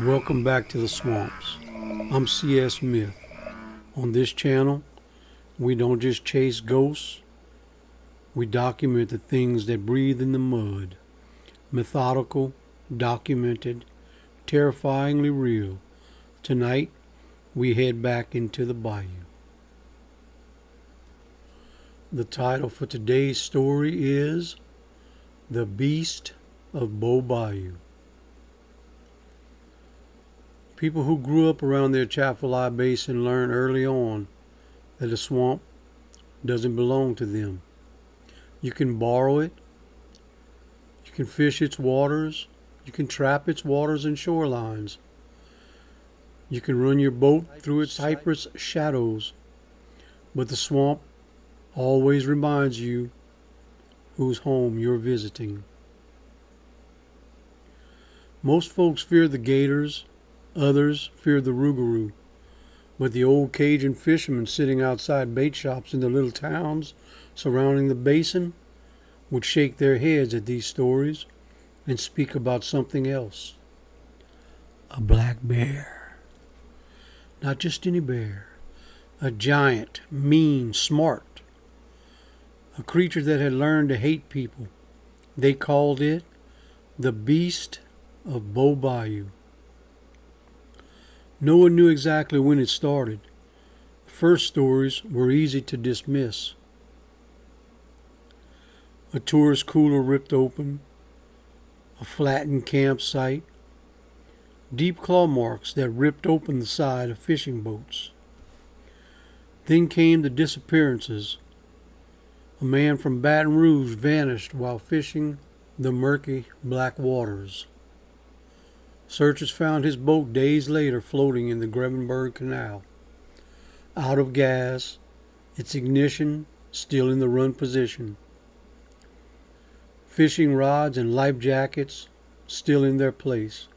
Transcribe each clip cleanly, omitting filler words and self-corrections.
Welcome back to the swamps. I'm C.S. Smith. On this channel, we don't just chase ghosts, we document the things that breathe in the mud. Methodical, documented, terrifyingly real. Tonight, we head back into the bayou. The title for today's story is The Beast of Beau Bayou. People who grew up around the Atchafalaya Basin learn early on that a swamp doesn't belong to them. You can borrow it, you can fish its waters, you can trap its waters and shorelines. You can run your boat through its cypress shadows, but the swamp always reminds you whose home you're visiting. Most folks fear the gators, others fear the rougarou, but the old Cajun fishermen sitting outside bait shops in the little towns surrounding the basin would shake their heads at these stories and speak about something else. A black bear. Not just any bear. A giant, mean, smart. A creature that had learned to hate people. They called it the Beast of Beau Bayou. No one knew exactly when it started. The first stories were easy to dismiss. A tourist cooler ripped open, a flattened campsite, deep claw marks that ripped open the side of fishing boats. Then came the disappearances. A man from Baton Rouge vanished while fishing the murky black waters. Searchers found his boat days later floating in the Grevenberg Canal, out of gas, its ignition still in the run position. Fishing rods and life jackets still in their place.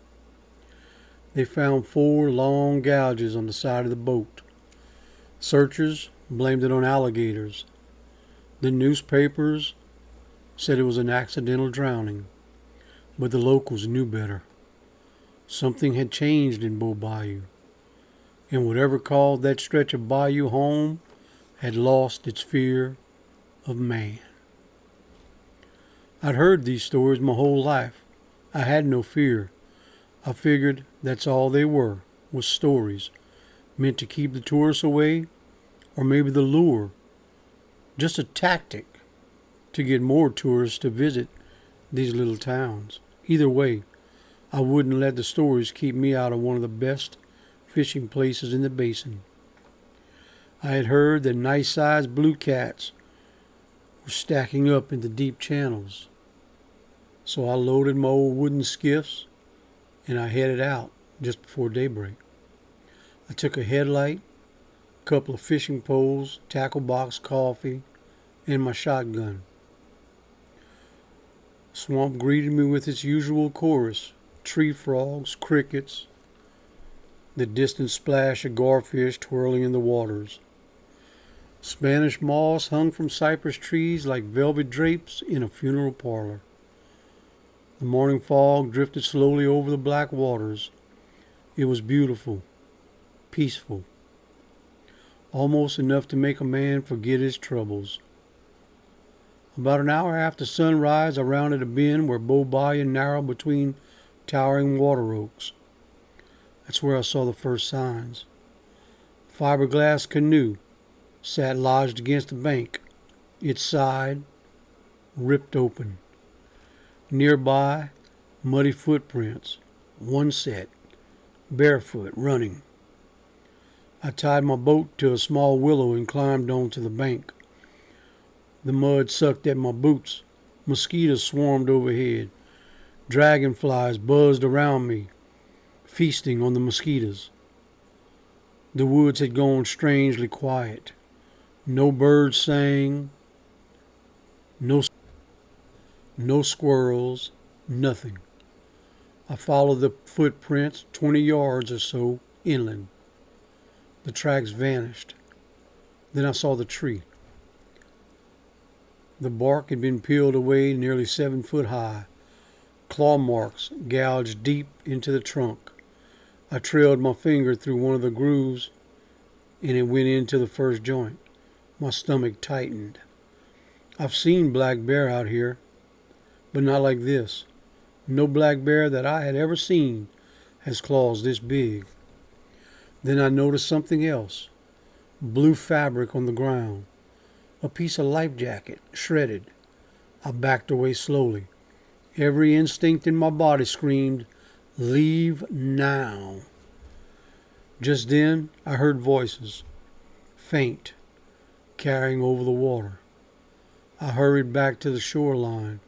They found 4 long gouges on the side of the boat. Searchers blamed it on alligators. The newspapers said it was an accidental drowning, but the locals knew better. Something had changed in Beau Bayou, and whatever called that stretch of bayou home had lost its fear of man. I'd heard these stories my whole life. I had no fear. I figured that's all they were, was stories, meant to keep the tourists away, or maybe the lure, just a tactic to get more tourists to visit these little towns. Either way, I wouldn't let the stories keep me out of one of the best fishing places in the basin. I had heard that nice-sized blue cats were stacking up in the deep channels. So I loaded my old wooden skiffs and I headed out just before daybreak. I took a headlight, a couple of fishing poles, tackle box, coffee, and my shotgun. The swamp greeted me with its usual chorus. Tree frogs, crickets, the distant splash of garfish twirling in the waters. Spanish moss hung from cypress trees like velvet drapes in a funeral parlor. The morning fog drifted slowly over the black waters. It was beautiful, peaceful, almost enough to make a man forget his troubles. About an hour after sunrise, I rounded a bend where Beau Bayou narrowed between towering water oaks. That's where I saw the first signs. A fiberglass canoe sat lodged against the bank, its side ripped open. Nearby, muddy footprints, one set, barefoot, running. I tied my boat to a small willow and climbed onto the bank. The mud sucked at my boots. Mosquitoes swarmed overhead. Dragonflies buzzed around me, feasting on the mosquitoes. The woods had gone strangely quiet. No birds sang, no squirrels, nothing. I followed the footprints 20 yards or so inland. The tracks vanished. Then I saw the tree. The bark had been peeled away nearly 7 foot high. Claw marks gouged deep into the trunk. I trailed my finger through one of the grooves and it went into the first joint. My stomach tightened. I've seen black bear out here, but not like this. No black bear that I had ever seen has claws this big. Then I noticed something else. Blue fabric on the ground. A piece of life jacket, shredded. I backed away slowly. Every instinct in my body screamed, "Leave now." Just then, I heard voices, faint, carrying over the water. I hurried back to the shoreline.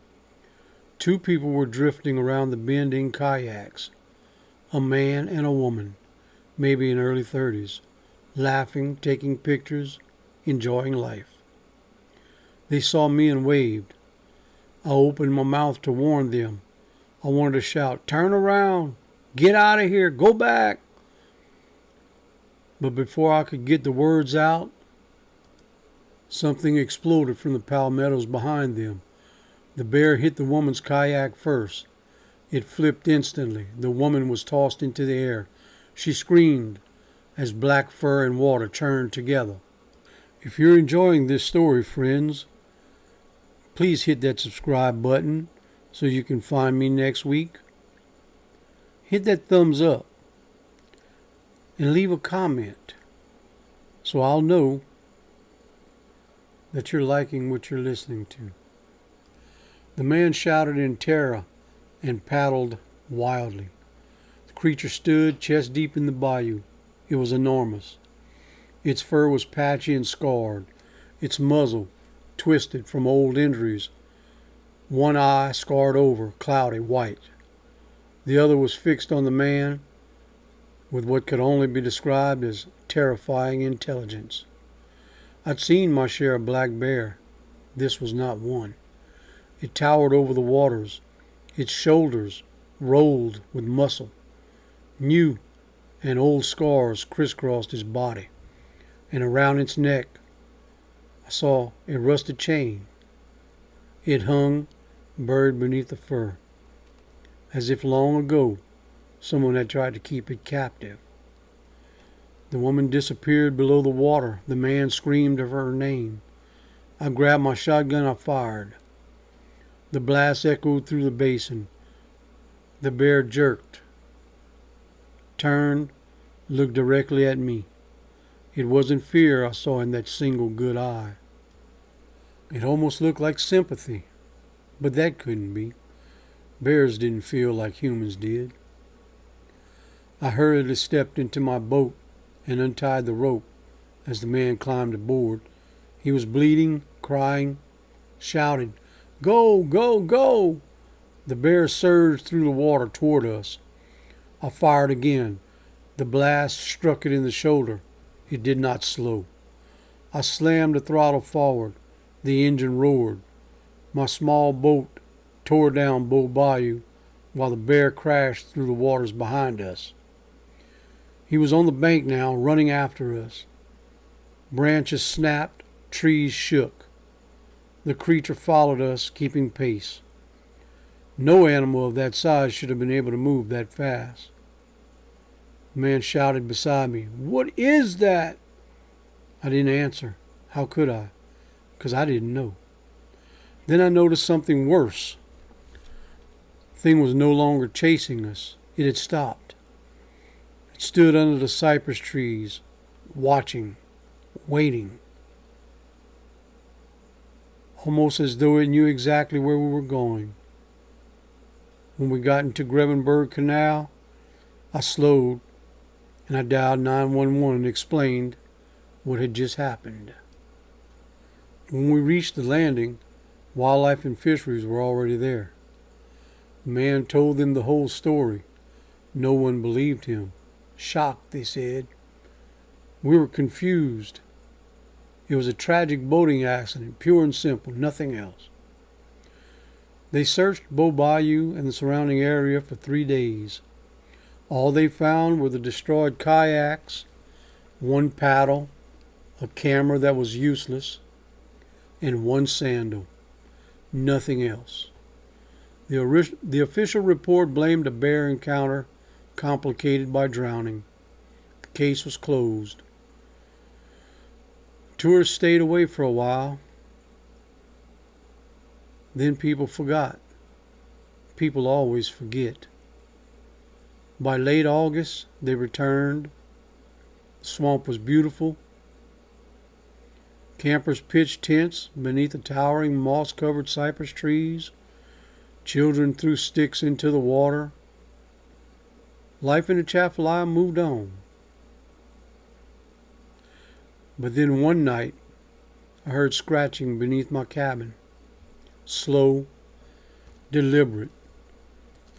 Two people were drifting around the bend in kayaks, a man and a woman, maybe in early 30s, laughing, taking pictures, enjoying life. They saw me and waved. I opened my mouth to warn them. I wanted to shout, "Turn around! Get out of here! Go back!" But before I could get the words out, something exploded from the palmettos behind them. The bear hit the woman's kayak first. It flipped instantly. The woman was tossed into the air. She screamed as black fur and water churned together. If you're enjoying this story, friends, please hit that subscribe button so you can find me next week. Hit that thumbs up and leave a comment so I'll know that you're liking what you're listening to. The man shouted in terror and paddled wildly. The creature stood chest deep in the bayou. It was enormous. Its fur was patchy and scarred, its muzzle twisted from old injuries, one eye scarred over, cloudy white. The other was fixed on the man with what could only be described as terrifying intelligence. I'd seen my share of black bear. This was not one. It towered over the waters. Its shoulders rolled with muscle. New and old scars crisscrossed its body, and around its neck I saw a rusted chain. It hung buried beneath the fur, as if long ago someone had tried to keep it captive. The woman disappeared below the water. The man screamed of her name. I grabbed my shotgun. I fired. The blast echoed through the basin. The bear jerked, turned, looked directly at me. It wasn't fear I saw in that single good eye. It almost looked like sympathy, but that couldn't be. Bears didn't feel like humans did. I hurriedly stepped into my boat and untied the rope as the man climbed aboard. He was bleeding, crying, shouted, "Go, go, go!" The bear surged through the water toward us. I fired again. The blast struck it in the shoulder. It did not slow. I slammed the throttle forward. The engine roared. My small boat tore down Bayou while the bear crashed through the waters behind us. He was on the bank now, running after us. Branches snapped, trees shook. The creature followed us, keeping pace. No animal of that size should have been able to move that fast. The man shouted beside me, "What is that?" I didn't answer. How could I? Because I didn't know. Then I noticed something worse. The thing was no longer chasing us. It had stopped. It stood under the cypress trees, watching, waiting, almost as though it knew exactly where we were going. When we got into Grevenberg Canal, I slowed and I dialed 911 and explained what had just happened. When we reached the landing, Wildlife and Fisheries were already there. The man told them the whole story. No one believed him. Shocked, they said. We were confused. It was a tragic boating accident, pure and simple, nothing else. They searched Bayou and the surrounding area for 3 days. All they found were the destroyed kayaks, one paddle, a camera that was useless, and one sandal. Nothing else. The official report blamed a bear encounter complicated by drowning. The case was closed. Tourists stayed away for a while. Then people forgot. People always forget. By late August, they returned. The swamp was beautiful. Campers pitched tents beneath the towering moss-covered cypress trees. Children threw sticks into the water. Life in Atchafalaya moved on. But then one night, I heard scratching beneath my cabin. Slow, deliberate,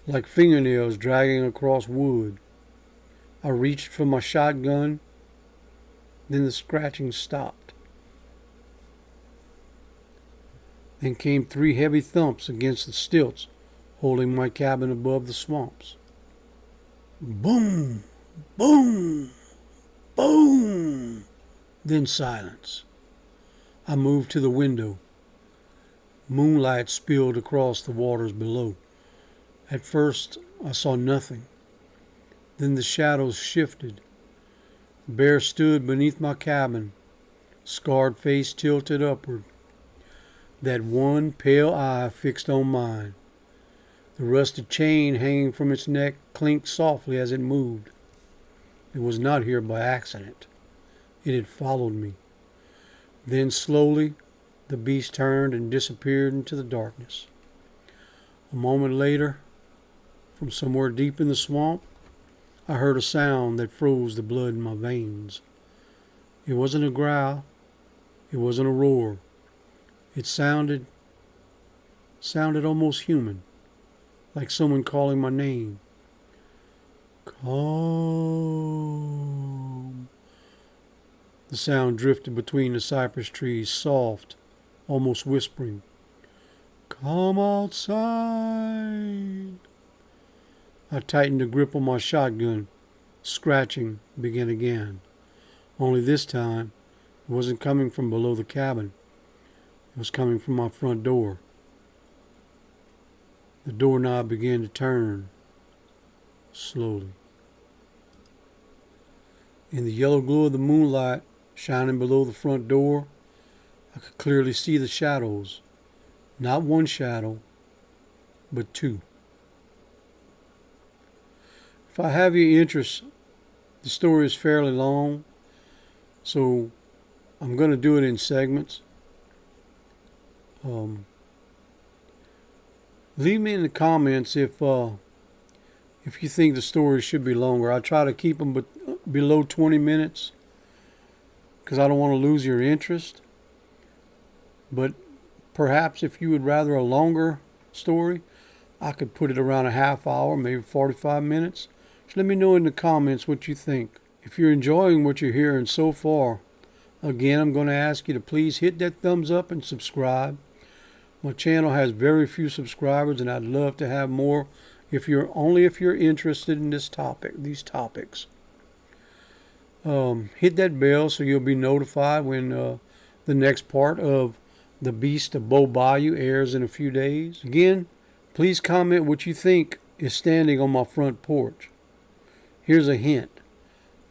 like fingernails dragging across wood. I reached for my shotgun, then the scratching stopped. Then came 3 heavy thumps against the stilts holding my cabin above the swamps. Boom! Boom! Boom! Then silence. I moved to the window. Moonlight spilled across the waters below. At first, I saw nothing. Then the shadows shifted. The bear stood beneath my cabin, scarred face tilted upward. That one pale eye fixed on mine. The rusted chain hanging from its neck clinked softly as it moved. It was not here by accident. It had followed me. Then slowly, the beast turned and disappeared into the darkness. A moment later, from somewhere deep in the swamp, I heard a sound that froze the blood in my veins. It wasn't a growl. It wasn't a roar. It sounded almost human, like someone calling my name. Calm. The sound drifted between the cypress trees, soft, almost whispering. Come outside. I tightened the grip on my shotgun. Scratching began again. Only this time, it wasn't coming from below the cabin. It was coming from my front door. The doorknob began to turn, slowly. In the yellow glow of the moonlight shining below the front door, I could clearly see the shadows. Not one shadow, but 2. If I have your interest, the story is fairly long, so I'm going to do it in segments. Leave me in the comments if you think the story should be longer. I try to keep them below 20 minutes because I don't want to lose your interest. But perhaps if you would rather a longer story, I could put it around a half hour, maybe 45 minutes. Just let me know in the comments what you think. If you're enjoying what you're hearing so far, again, I'm going to ask you to please hit that thumbs up and subscribe. My channel has very few subscribers, and I'd love to have more if you're interested in these topics. Hit that bell so you'll be notified when the next part of The Beast of Bayou airs in a few days. Again, please comment what you think is standing on my front porch. Here's a hint.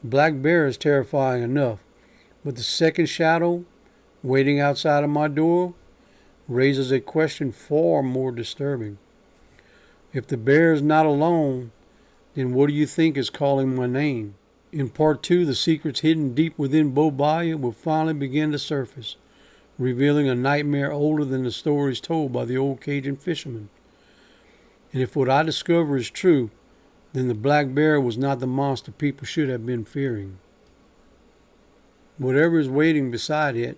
Black bear is terrifying enough, but the second shadow waiting outside of my door raises a question far more disturbing. If the bear is not alone, then what do you think is calling my name? In part 2, the secrets hidden deep within Bayou will finally begin to surface, revealing a nightmare older than the stories told by the old Cajun fishermen. And if what I discover is true, then the black bear was not the monster people should have been fearing. Whatever is waiting beside it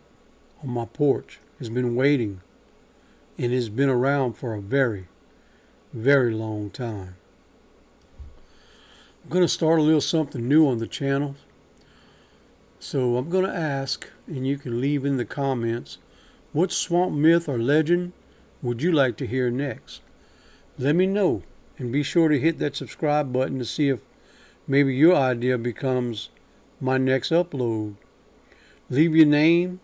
on my porch has been waiting, and has been around for a very, very long time. I'm going to start a little something new on the channel. So I'm going to ask, and you can leave in the comments, what swamp myth or legend would you like to hear next? Let me know, and be sure to hit that subscribe button to see if maybe your idea becomes my next upload. Leave your name,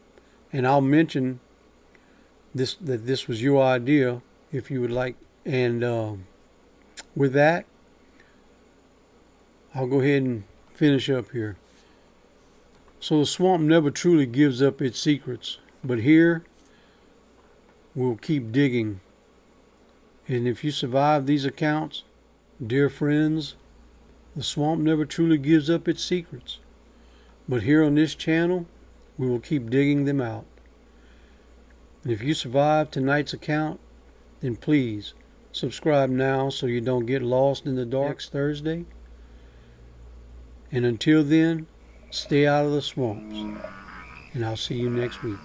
and I'll mention that this was your idea if you would like. And with that, I'll go ahead and finish up here. So the swamp never truly gives up its secrets, but here we'll keep digging. And if you survive these accounts, dear friends, the swamp never truly gives up its secrets, but here on this channel, we will keep digging them out. And if you survive tonight's account, then please subscribe now so you don't get lost in the dark next Thursday. And until then, stay out of the swamps. And I'll see you next week.